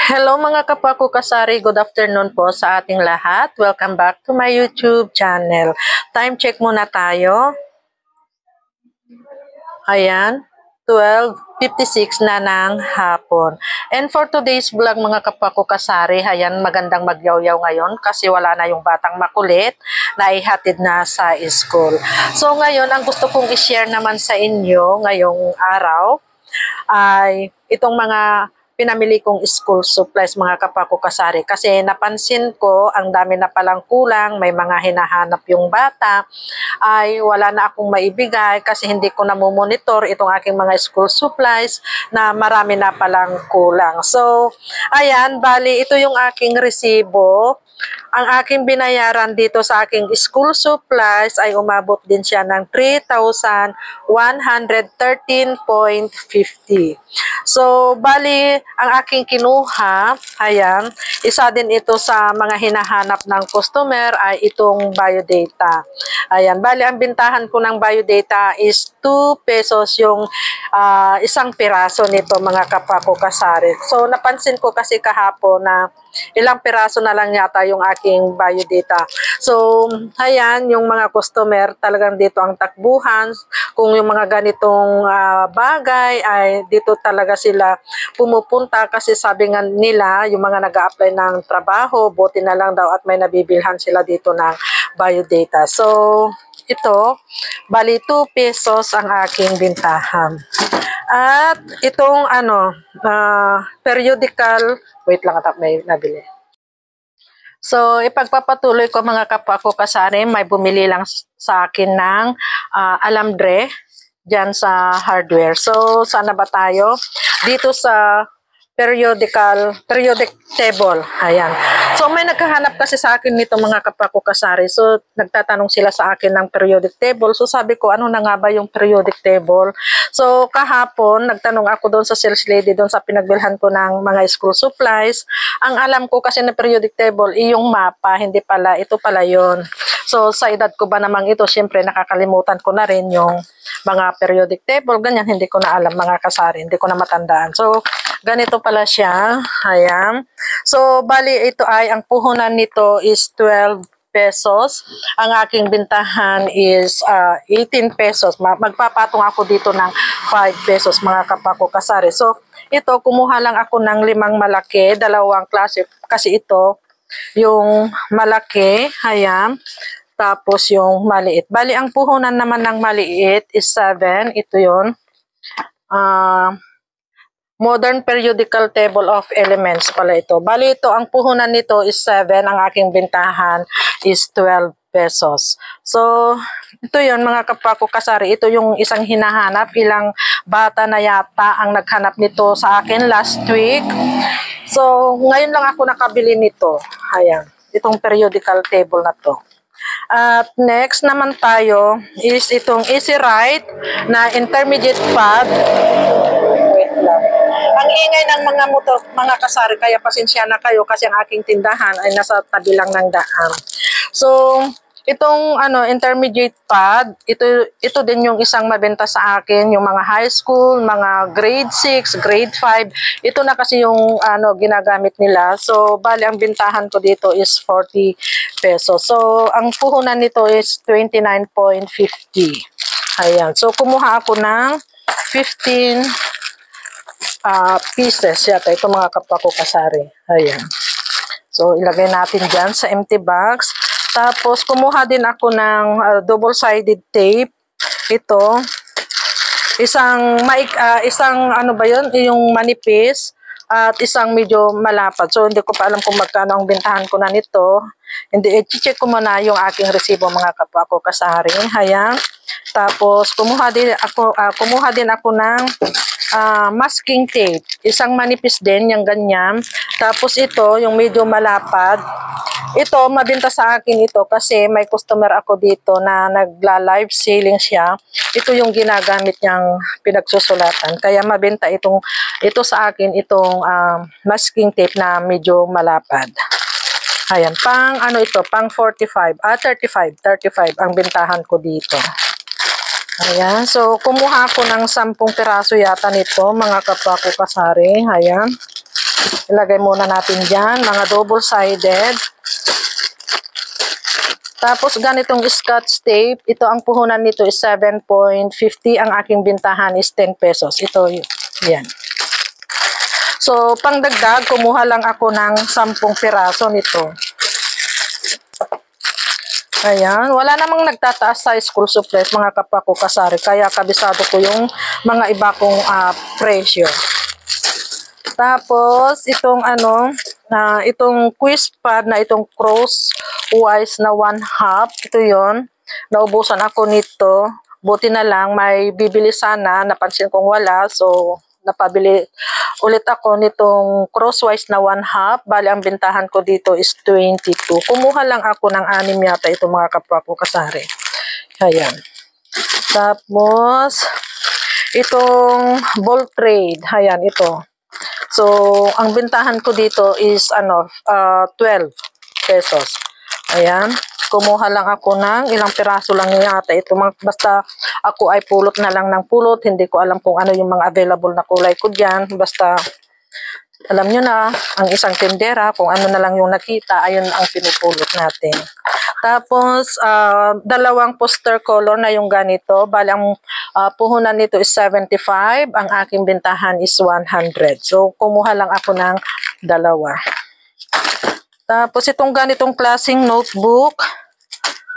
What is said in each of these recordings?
Hello mga kapwa ko kasari, good afternoon po sa ating lahat. Welcome back to my YouTube channel. Time check muna tayo. Ayan, 12:56 na ng hapon. And for today's vlog mga kapwa ko kasari, ayan, magandang magyaw-yaw ngayon kasi wala na yung batang makulit na ihatid na sa school. So ngayon, ang gusto kong i-share naman sa inyo ngayong araw ay itong mga pinamili kong school supplies mga kapwa ko kasari kasi napansin ko ang dami na palang kulang, may mga hinahanap yung bata ay wala na akong maibigay kasi hindi ko na monitor itong aking mga school supplies na marami na palang kulang. So ayan, bali ito yung aking resibo. Ang aking binayaran dito sa aking school supplies ay umabot din siya ng 3,113.50. So, bali, ang aking kinuha, ayan, isa din ito sa mga hinahanap ng customer ay itong biodata. Ayan, bali, ang bintahan ko ng biodata is 2 pesos yung isang piraso nito mga kapwa ko kasari. So, napansin ko kasi kahapon na ilang piraso na lang yata yung aking biodata. So, ayan, yung mga customer talagang dito ang takbuhan. Kung yung mga ganitong bagay ay dito talaga sila pumupunta kasi sabi nga nila, yung mga nag-a-apply ng trabaho, buti na lang daw at may nabibilhan sila dito ng biodata. So, ito, bali 2 pesos ang aking bintahan. At itong periodical, wait lang at may nabili. So, ipagpapatuloy ko mga kapwa ko kasari, may bumili lang sa akin ng alambre dyan sa hardware. So, sana ba tayo? Dito sa periodic table. Ayan. So, may naghahanap kasi sa akin nito mga kapwa ko kasari. So, nagtatanong sila sa akin ng periodic table. So, sabi ko, ano na nga ba yung periodic table? So, kahapon, nagtanong ako doon sa sales lady doon sa pinagbilhan ko ng mga school supplies. Ang alam ko kasi na periodic table, yung mapa, hindi pala, ito pala yon. So, sa edad ko ba namang ito, syempre nakakalimutan ko na rin yung mga periodic table. Ganyan, hindi ko na alam mga kasari, hindi ko na matandaan. So, ganito pala siya. Ayan. So, bali ito ay, ang puhunan nito is 12 pesos. Ang aking bintahan is 18 pesos. Magpapatong ako dito ng 5 pesos mga kapwa ko kasari. So, ito, kumuha lang ako ng 5 malaki, dalawang klase. Kasi ito, yung malaki, ayan. Tapos yung maliit. Bali, ang puhunan naman ng maliit is 7. Ito yun. Modern Periodical Table of Elements pala ito. Bali ito, ang puhunan nito is 7. Ang aking bintahan is 12 pesos. So, ito yun mga kapwa ko kasari. Ito yung isang hinahanap. Ilang bata na yata ang naghanap nito sa akin last week. So, ngayon lang ako nakabili nito. Ayan. Itong periodical table na to. At next naman tayo is itong Easy Write na intermediate pad. Wait lang. Ang ingay ng mga motor, mga kasari, kaya pasensya na kayo kasi ang aking tindahan ay nasa tabi lang ng daan. So, itong intermediate pad, ito din yung isang mabenta sa akin, yung mga high school, mga grade 6, grade 5. Ito na kasi yung ginagamit nila. So, bali ang bintahan ko dito is 40 pesos. So, ang puhunan nito is 29.50. Ayan. So, kumuha ako ng 15 pieces yata. Ito mga kapwa ko kasari. Ayan. So, ilagay natin dyan sa empty box. Tapos, kumuha din ako ng double-sided tape. Ito. Isang ano ba yun? Yung manipis. At isang medyo malapad. So, hindi ko pa alam kung magkano ang bintahan ko na nito. Hindi, i-check ko muna yung aking resibo mga kapwa ko kasari. Ayan. Tapos, kumuha din ako ng masking tape. Isang manipis din, yung ganyan. Tapos ito, yung medyo malapad. Ito, mabenta sa akin ito kasi may customer ako dito na nagla-live selling siya. Ito yung ginagamit niyang pinagsusulatan. Kaya mabenta ito sa akin, itong masking tape na medyo malapad. Ayan, pang 45, 35 ang bintahan ko dito. Ayan. So, kumuha ako ng 10 piraso yata nito, mga kapwa ko kasari. Ayan. Ilagay muna natin dyan, mga double-sided. Tapos ganitong scotch tape, ito ang puhunan nito is 7.50, ang aking bintahan is 10 pesos. Ito, yan. So, pangdagdag, kumuha lang ako ng 10 piraso nito. Ayan, wala namang nagtataas sa school supplies mga kapwa ko kasari, kaya kabisado ko yung mga iba kong presyo. Tapos, itong itong quiz pad na itong crosswise na 1/2, ito yon. Naubusan ako nito. Buti na lang, may bibili sana, napansin kong wala, so napabili ulit ako nitong crosswise na 1/2. Bali, ang bintahan ko dito is 22. Kumuha lang ako ng 6 yata ito mga kapwa ko kasari. Ayan. Tapos, itong ball trade. Ayan, ito. So, ang bintahan ko dito is 12 pesos. Ayan. Kumuha lang ako ng ilang piraso lang yata ito. Basta ako ay pulot na lang ng pulot. Hindi ko alam kung ano yung mga available na kulay ko dyan. Basta alam nyo na, ang isang tindera, kung ano na lang yung nakita, ayun ang pinupulot natin. Tapos, dalawang poster color na yung ganito. Bali, ang puhunan nito is 75. Ang aking bintahan is 100. So, kumuha lang ako ng dalawa. Tapos, itong ganitong klaseng notebook.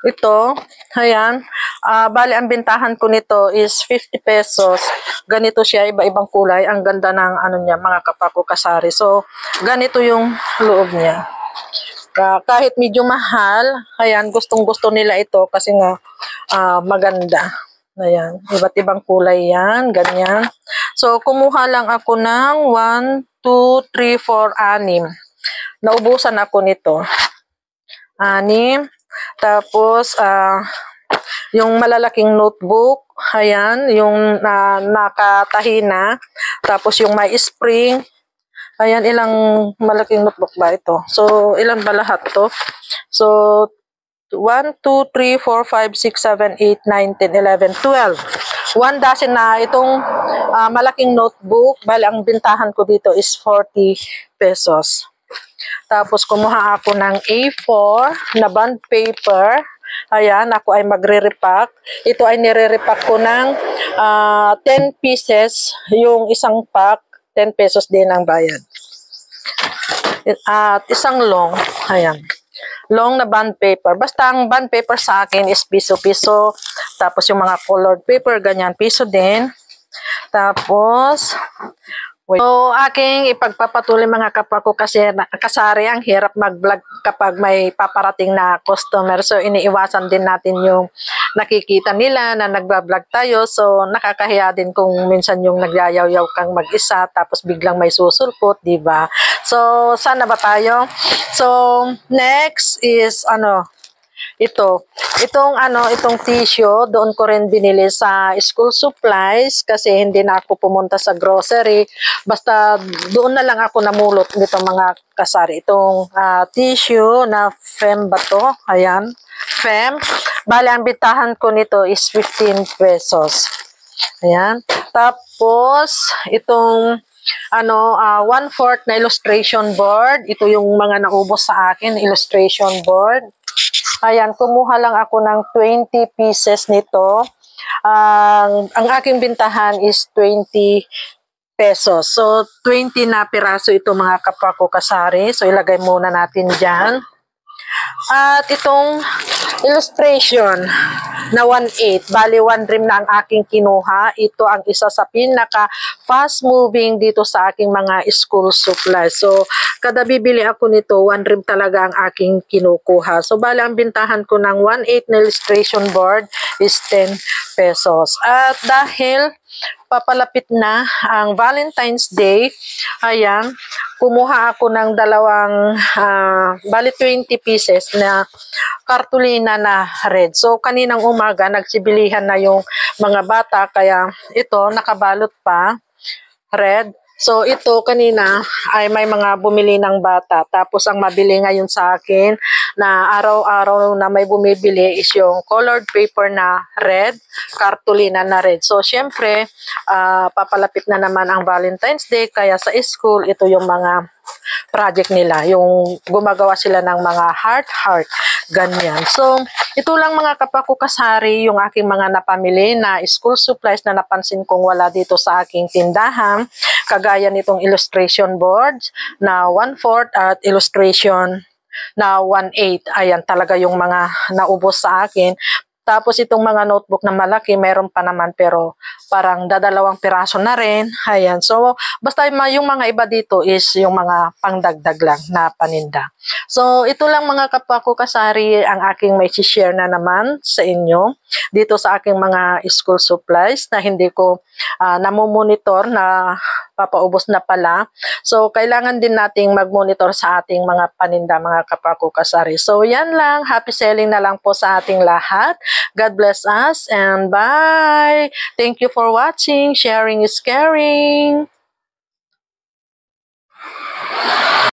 Ito, ayan. Bali, ang bintahan ko nito is 50 pesos. Ganito siya, iba-ibang kulay. Ang ganda ng niya, mga kapako kasari. So, ganito yung loob niya. Kahit medyo mahal, ayan, gustong-gusto nila ito kasi nga maganda. Ayan, iba't ibang kulay yan, ganyan. So, kumuha lang ako ng 1, 2, 3, 4, 6. Naubusan ako nito. 6. Tapos, yung malalaking notebook, ayan, yung nakatahi na. Tapos, yung may spring. Ayan, ilang malaking notebook ba ito? So, ilan ba lahat to? So, 1, 2, 3, 4, 5, 6, 7, 8, 9, 10, 11, 12. 1 dozen na itong malaking notebook. Bali, ang bintahan ko dito is 40 pesos. Tapos, kumuha ako ng A4 na bond paper. Ayan, ako ay magre-repack. Ito ay nire-repack ko ng 10 pieces. Yung isang pack, 10 pesos din ang bayad. At isang long, ayan. Long na bond paper. Basta ang bond paper sa akin is piso-piso. Tapos yung mga colored paper, ganyan, piso din. Tapos, so, aking ipagpapatuloy mga kapwa ko kasi kasari, ang hirap mag-vlog kapag may paparating na customer. So, iniiwasan din natin yung nakikita nila na nagbablog tayo. So, nakakahiya din kung minsan yung nagyayaw-yaw kang mag-isa tapos biglang may susulpot, di ba? So, sana ba tayo? So, next is itong tissue, doon ko rin binili sa school supplies kasi hindi na ako pumunta sa grocery. Basta doon na lang ako namulot nito mga kasari. Itong tissue na Fem ba to? Ayan, Fem. Bali, ang bitahan ko nito is 15 pesos. Ayan. Tapos, itong 1/4 na illustration board. Ito yung mga naubos sa akin, illustration board. Ayan, kumuha lang ako ng 20 pieces nito. Ang aking bintahan is 20 pesos. So, 20 na piraso ito mga kapwa ko kasari. So, ilagay muna natin dyan. At itong illustration na 1/8. Bali, 1 dream na ang aking kinuha. Ito ang isa sa pinaka fast moving dito sa aking mga school supplies. So, kada bibili ako nito, 1 dream talaga ang aking kinukuha. So, bali, ang bintahan ko ng 1/8 na illustration board is 10 pesos. At dahil papalapit na ang Valentine's Day, ayan, kumuha ako ng dalawang, bali 20 pieces na kartulina na red. So, kaninang umaga, nagsibilihan na yung mga bata, kaya ito, nakabalot pa, red. So ito kanina ay may mga bumili ng bata. Tapos ang mabili ngayon sa akin na araw-araw na may bumibili is yung colored paper na red, cartolina na red. So syempre, papalapit na naman ang Valentine's Day kaya sa school ito yung mga project nila. Yung gumagawa sila ng mga heart, ganyan. So, ito lang mga kapako kasari yung aking mga napamili na school supplies na napansin kong wala dito sa aking tindahan. Kagaya nitong illustration boards na 1/4 at illustration na 1/8. Ayan talaga yung mga naubos sa akin. Tapos itong mga notebook na malaki, meron pa naman pero parang dadalawang piraso na rin. Ayan. So, basta yung mga iba dito is yung mga pangdagdag lang na paninda. So, ito lang mga kapako kasari ang aking may share na naman sa inyo dito sa aking mga school supplies na hindi ko namomonitor na papaubos na pala. So, kailangan din nating mag-monitor sa ating mga paninda, mga kapako kasari. So, yan lang. Happy selling na lang po sa ating lahat. God bless us and bye! Thank you for watching. Sharing is caring.